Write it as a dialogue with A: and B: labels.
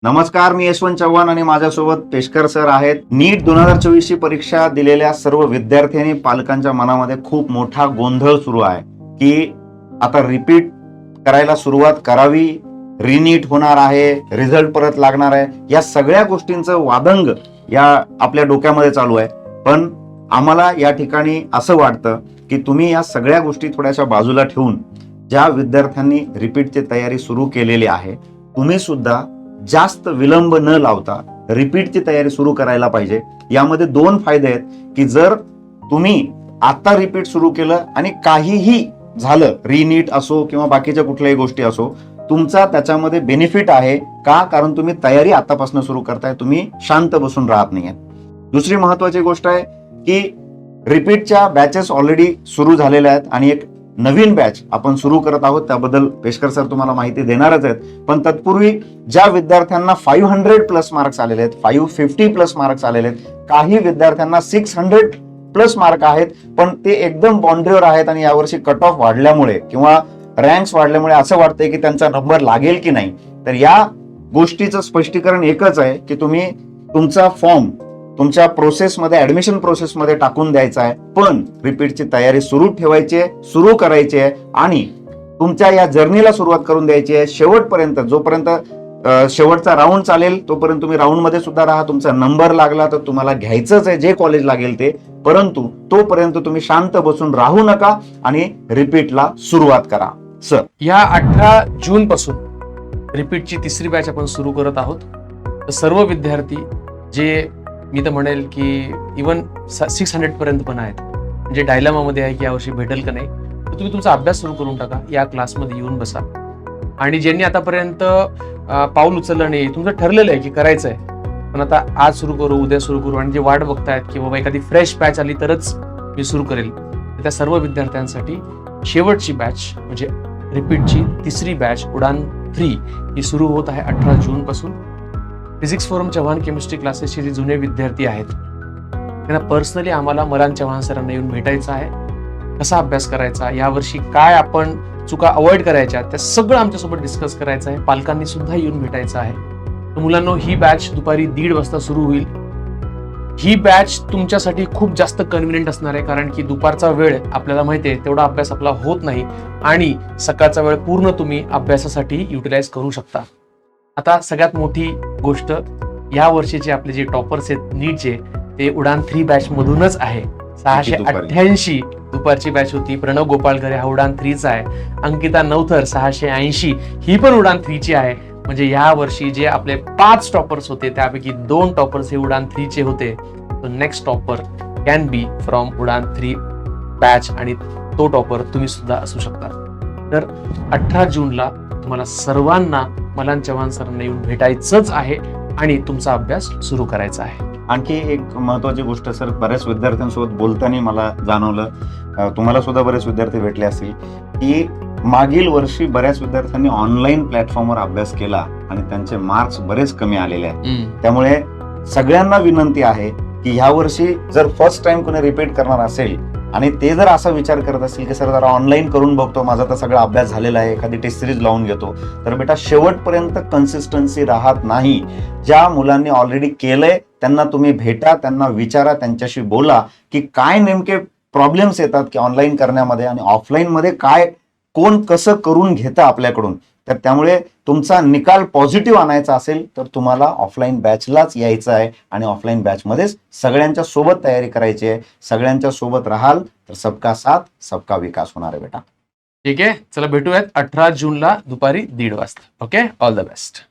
A: नमस्कार, मी यशवंत चव्हाण आणि माझ्यासोबत पेशकर सर आहेत. नीट 2024 ची परीक्षा दिलेल्या सर्व विद्यार्थी आणि पालकांच्या मनामध्ये खूप मोठा गोंधळ सुरू आहे की आता रिपीट करायला सुरुवात करावी, रिनीट होणार आहे, रिझल्ट परत लागणार आहे. या सगळ्या गोष्टींचं वादंग या आपल्या डोक्यामध्ये चालू आहे. पण आम्हाला या ठिकाणी असं वाटतं की तुम्ही या सगळ्या गोष्टी थोड्याशा बाजूला ठेवून ज्या विद्यार्थ्यांनी रिपीटची तयारी सुरू केलेली आहे, तुम्ही सुद्धा जास्त विलंब न लावता रिपीटची तयारी सुरू करायला पाहिजे. यामध्ये दोन फायदे आहेत की जर तुम्ही आता रिपीट सुरू केलं आणि काहीही झालं, रिनीट असो किंवा बाकीच्या कुठल्याही गोष्टी असो, तुमचा त्याच्यामध्ये बेनिफिट आहे. का? कारण तुम्ही तयारी आतापासून सुरू करताय, तुम्ही शांत बसून राहत नाहीये. दुसरी महत्वाची गोष्ट आहे की रिपीटच्या बॅचेस ऑलरेडी सुरू झालेल्या आहेत आणि एक नवीन बॅच आपण सुरू करत आहोत. त्याबद्दल पेशकर सर तुम्हाला माहिती देणारच आहेत. पण तत्पूर्वी ज्या विद्यार्थ्यांना 500 प्लस मार्क्स आलेले आहेत, 550 प्लस मार्क्स आलेले आहेत, काही विद्यार्थ्यांना 600 प्लस मार्क आहेत, पण ते एकदम बाउंड्रीवर आहेत आणि यावर्षी कट ऑफ वाढल्यामुळे किंवा रँक्स वाढल्यामुळे असं वाटतंय की त्यांचा नंबर लागेल की नाही. तर या गोष्टीचं स्पष्टीकरण एकच आहे की तुम्ही तुमचा फॉर्म तुमच्या प्रोसेसमध्ये, ऍडमिशन प्रोसेसमध्ये टाकून द्यायचा आहे. पण रिपीटची तयारी सुरू ठेवायची आहे, सुरू करायची आहे आणि तुमच्या या जर्नीला सुरुवात करून द्यायची आहे. शेवटपर्यंत, जोपर्यंत शेवटचा राऊंड चालेल तोपर्यंत तुम्ही राऊंड मध्ये सुद्धा राहा. तुमचा नंबर लागला तर तुम्हाला घ्यायचंच आहे जे कॉलेज लागेल ते, परंतु तोपर्यंत तुम्ही शांत बसून राहू नका आणि रिपीटला सुरुवात करा. सर,
B: या 18 जून पासून रिपीटची तिसरी बॅच आपण सुरू करत आहोत. तर सर्व विद्यार्थी जे मी तर म्हणेल की इवन 600 पर्यंत पण आहेत, म्हणजे डायलेमामध्ये आहे की यावर्षी भेटेल का नाही, तर तुम्ही तुमचा अभ्यास सुरू करून टाका. या क्लासमध्ये येऊन बसा. आणि ज्यांनी आतापर्यंत पाऊल उचललं नाही, तुमचं ठरलेलं आहे की करायचं आहे, पण आता आज सुरू करू, उद्या सुरू करू, आणि जे वाट बघतायत की बाबा एखादी फ्रेश बॅच आली तरच मी सुरू करेल, तर त्या सर्व विद्यार्थ्यांसाठी शेवटची बॅच म्हणजे रिपीटची तिसरी बॅच उडान 3 ही सुरू होत आहे 18 जून पासून. फिजिक्स फोरम चव्हाण केमिस्ट्री क्लासेसचे जे जुने विद्यार्थी आहेत त्यांना पर्सनली आम्हाला मरान चव्हाण सरांना येऊन भेटायचं आहे. कसा अभ्यास करायचा, यावर्षी काय आपण चुका अवॉइड करायच्या, त्या सगळं आमच्यासोबत डिस्कस करायचं आहे. पालकांनी सुद्धा येऊन भेटायचं आहे. तर मुलांनो, ही बॅच दुपारी 1:30 वाजता सुरू होईल. ही बॅच तुमच्यासाठी खूप जास्त कन्व्हिनियंट असणार आहे, कारण की दुपारचा वेळ आपल्याला माहिती आहे तेवढा अभ्यास आपला होत नाही आणि सकाळचा वेळ पूर्ण तुम्ही अभ्यासासाठी युटिलाइज करू शकता. आता सगळ्यात मोठी गोष्ट, या वर्षीचे आपले जे टॉपर्स आहेत नीटचे, ते उडान 3 बॅच मधूनच आहे. 688 दुपारची बॅच होती. प्रणव गोपाळकर हा उडान 3चा आहे. अंकिता नवथर 680 ही पण उडान 3ची आहे. म्हणजे या वर्षी जे आपले 5 टॉपर्स होते त्यापैकी 2 टॉपर्स हे उडान 3चे होते. Next topper can be from Udaan 3 batch आणि तो टॉपर तुम्ही सुद्धा असू शकता. तर 18 जूनला तुम्हाला सर्वांना मलान चव्हाण सरांना येऊन भेटायचंच आहे आणि तुमचा अभ्यास सुरू करायचा आहे.
A: आणखी एक महत्वाची गोष्ट सर, बऱ्याच विद्यार्थ्यांसोबत बोलताना मला जाणवलं, तुम्हाला सुद्धा बरेच विद्यार्थी भेटले असतील, की मागील वर्षी बऱ्याच विद्यार्थ्यांनी ऑनलाईन प्लॅटफॉर्मवर अभ्यास केला आणि त्यांचे मार्क्स बरेच कमी आलेले आहेत. त्यामुळे सगळ्यांना विनंती आहे की ह्या वर्षी जर फर्स्ट टाइम कोणी रिपीट करणार असेल आणि ते जर असा विचार करत असतील की सर जरा ऑनलाईन करून बघतो, माझा तर सगळा अभ्यास झालेला आहे, एखादी टेस्ट सिरीज लावून घेतो, तर बेटा शेवटपर्यंत कन्सिस्टन्सी राहत नाही. ज्या मुलांनी ऑलरेडी केलंय त्यांना तुम्ही भेटा, त्यांना विचारा, त्यांच्याशी बोला की काय नेमके प्रॉब्लेम्स येतात की ऑनलाईन करण्यामध्ये आणि ऑफलाईन मध्ये काय कोण कसं करून घेतं आपल्याकडून. तर त्यामुळे तुमचा निकाल पॉझिटिव्ह आणायचा असेल तर तुम्हाला ऑफलाईन बॅचलाच यायचं आहे आणि ऑफलाईन बॅचमध्येच सगळ्यांच्या सोबत तयारी करायची आहे. सगळ्यांच्या सोबत राहाल तर सबका साथ सबका विकास होणार आहे बेटा.
B: ठीक आहे, चला भेटूयात 18 जूनला दुपारी 1:30 वाजता. Okay, all the best.